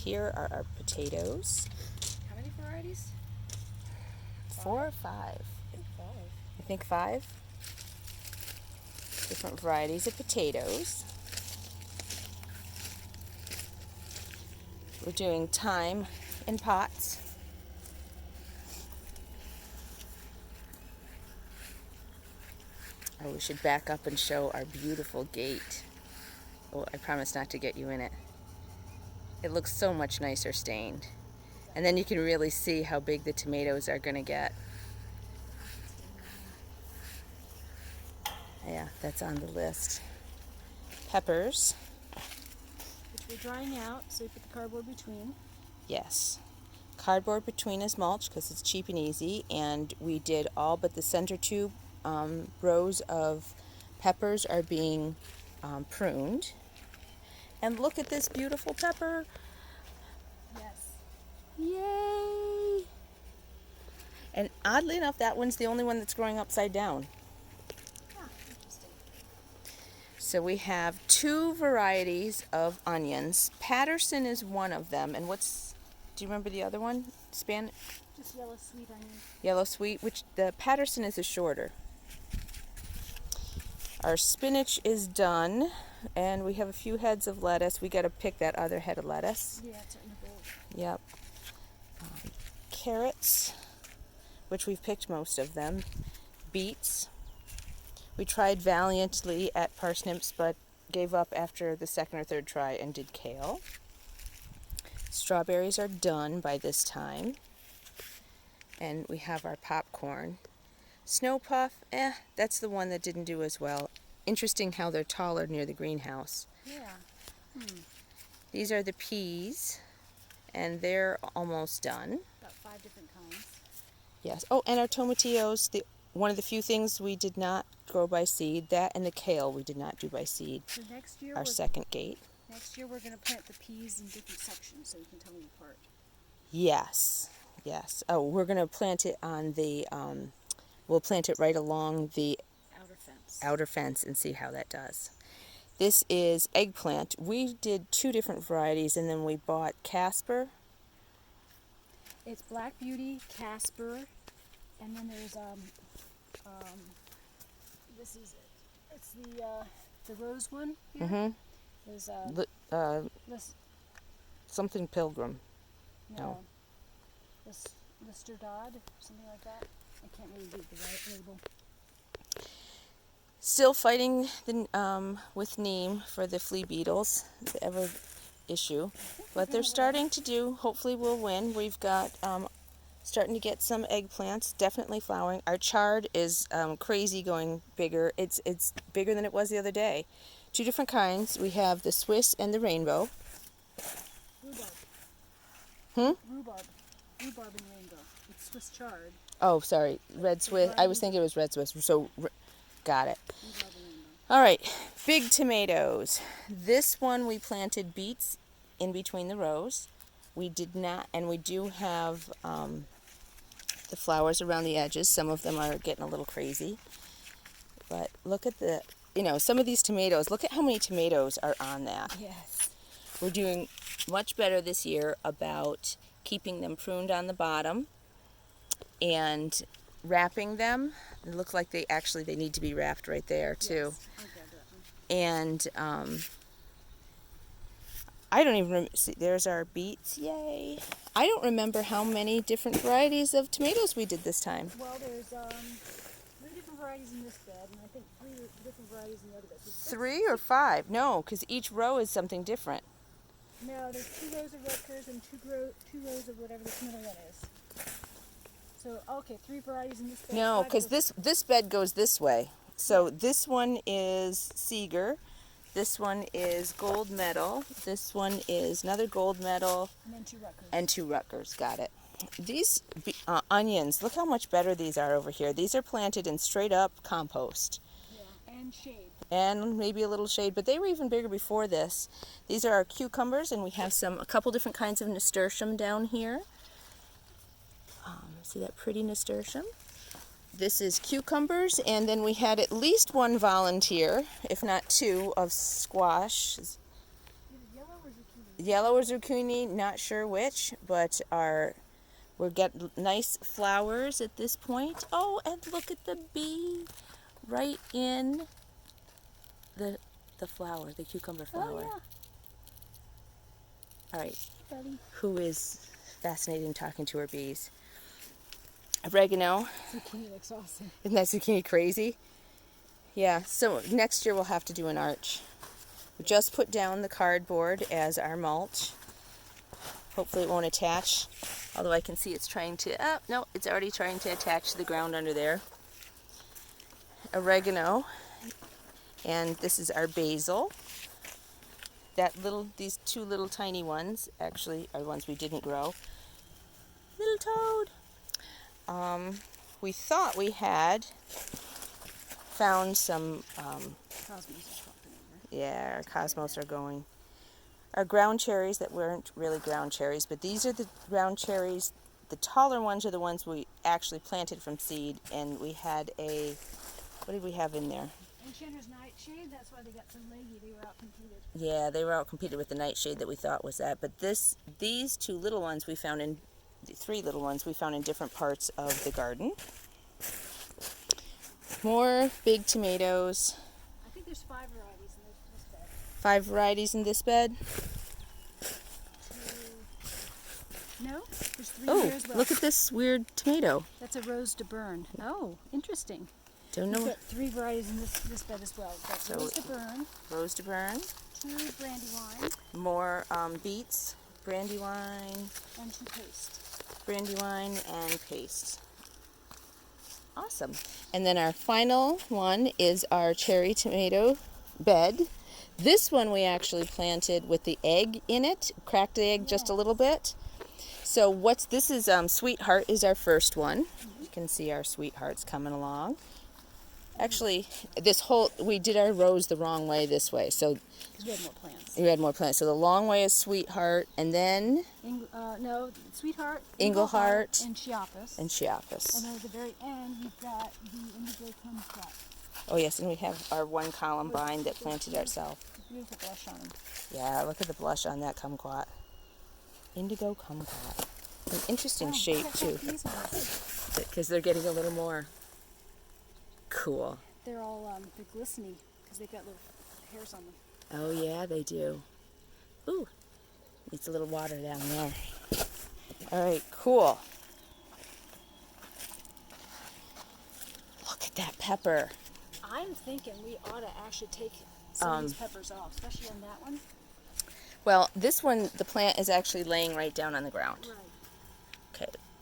Here are our potatoes. How many varieties? 4 or 5? I think 5. I think 5 different varieties of potatoes. We're doing thyme in pots. Oh, we should back up and show our beautiful gate. Oh, I promise not to get you in it. It looks so much nicer stained. And then you can really see how big the tomatoes are going to get. Yeah, that's on the list. Peppers. Which we're drying out, so we put the cardboard between. Yes. Cardboard between is mulch because it's cheap and easy. And we did all but the center two rows of peppers are being pruned. And look at this beautiful pepper. Yes. Yay! And oddly enough, that one's the only one that's growing upside down. Ah, interesting. So we have 2 varieties of onions. Patterson is one of them. And do you remember the other one? Just yellow sweet onion. Yellow sweet, which the Patterson is a shorter. Our spinach is done, and we have a few heads of lettuce. We got to pick that other head of lettuce. Yeah, it's in the bowl. Yep. Carrots, which we've picked most of them. Beets. We tried valiantly at parsnips, but gave up after the second or third try and did kale. Strawberries are done by this time. And we have our popcorn. Snow puff, that's the one that didn't do as well. Interesting how they're taller near the greenhouse. Yeah. These are the peas, and they're almost done. About 5 different kinds. Yes. Oh, and our tomatillos, one of the few things we did not grow by seed, that and the kale we did not do by seed. So next year, Our second gate. Next year we're going to plant the peas in different sections so you can tell them apart. Yes. Yes. Oh, we're going to plant it on the, we'll plant it right along the outer fence and see how that does. This is eggplant. We did 2 different varieties, and then we bought Casper. It's Black Beauty, Casper, and then there's this is it. It's the rose one here. Mm-hmm. There's Something Pilgrim. no. Lister Dodd, something like that. I can't really read the right label. Still fighting with neem for the flea beetles, the ever issue. But they're starting to do, hopefully we'll win. We've got, starting to get some eggplants, definitely flowering. Our chard is crazy going bigger. It's bigger than it was the other day. 2 different kinds. We have the Swiss and the rainbow. Rhubarb. Rhubarb and rainbow. It's Swiss chard. Oh, sorry, red Swiss. I was thinking it was red Swiss, so got it. All right, big tomatoes. This one we planted beets in between the rows. We did not, and we do have the flowers around the edges. Some of them are getting a little crazy. But look at some of these tomatoes. Look at how many tomatoes are on that. Yes. We're doing much better this year about keeping them pruned on the bottom and wrapping them. It looks like they need to be wrapped right there too. Yes. And I don't even remember. See, there's our beets. Yay! I don't remember how many different varieties of tomatoes we did this time. Well, there's 3 different varieties in this bed, and I think 3 different varieties in the other bed. 3 or 5? No, because each row is something different. No, there's 2 rows of Rutgers and 2 rows of whatever this middle one is. So, okay, 3 varieties in this bed. No, because this bed goes this way. So this one is Seeger. This one is Gold Medal. This one is another Gold Medal. And then 2 Rutgers. And 2 Rutgers, got it. These onions, look how much better these are over here. These are planted in straight up compost. Yeah, and shade. And maybe a little shade, but they were even bigger before this. These are our cucumbers, and we have a couple different kinds of nasturtium down here. See that pretty nasturtium? This is cucumbers, and then we had at least 1 volunteer, if not 2, of squash. Is it yellow or is zucchini. Yellow or zucchini, not sure which, but we're getting nice flowers at this point. Oh, and look at the bee right in the flower, the cucumber flower. Oh yeah, All right, buddy. who is fascinating talking to her bees? Oregano. Zucchini looks awesome. Isn't that zucchini crazy? Yeah, so next year we'll have to do an arch. We just put down the cardboard as our mulch. Hopefully it won't attach, although I can see it's trying to, oh, no, it's already trying to attach to the ground under there. Oregano, and this is our basil. These two little tiny ones actually are the ones we didn't grow. Little toad. We thought we had found some, Cosmos is popping over. yeah, our cosmos are going. Our ground cherries that weren't really ground cherries, but these are the ground cherries. The taller ones are the ones we actually planted from seed, and we had what did we have in there? Enchanter's Nightshade, that's why they got so leggy, they were out-competed. Yeah, they were out competed with the nightshade that we thought was that, but these two little ones we found in, the three little ones we found in different parts of the garden. More big tomatoes. I think there's 5 varieties in this bed. 5 varieties in this bed. No, there's 3 Oh, here as well. look at this weird tomato. That's a Rose de Burn. Oh, interesting. Don't We've know. got 3 varieties in this bed as well. We've got So- Rose de Burn, Rose de Burn. 2 Brandywine, More beets, brandywine, and 2 Paste. brandywine, and paste. Awesome. And then our final one is our cherry tomato bed. This one we actually planted with the egg in it, cracked the egg just a little bit. So this is Sweetheart is our first one. You can see our Sweethearts coming along. Actually, we did our rows the wrong way this way, so Because we had more plants. we had more plants. So the long way is Sweetheart, and then No, Sweetheart, Engelheart, and Chiapas. and Chiapas. And then at the very end, you've got the Indigo Kumquat. Oh yes, and we have our one columbine that planted ourselves. Beautiful blush on them. Yeah, look at the blush on that kumquat. Indigo kumquat. An interesting shape too, These ones, because they're getting a little more cool. they're all they're glistening because they've got little hairs on them. Oh yeah, they do. Ooh, needs a little water down there. All right, cool. Look at that pepper. I'm thinking we ought to actually take some of these peppers off, especially on that one. Well, this one, the plant is actually laying right down on the ground. Right. Okay,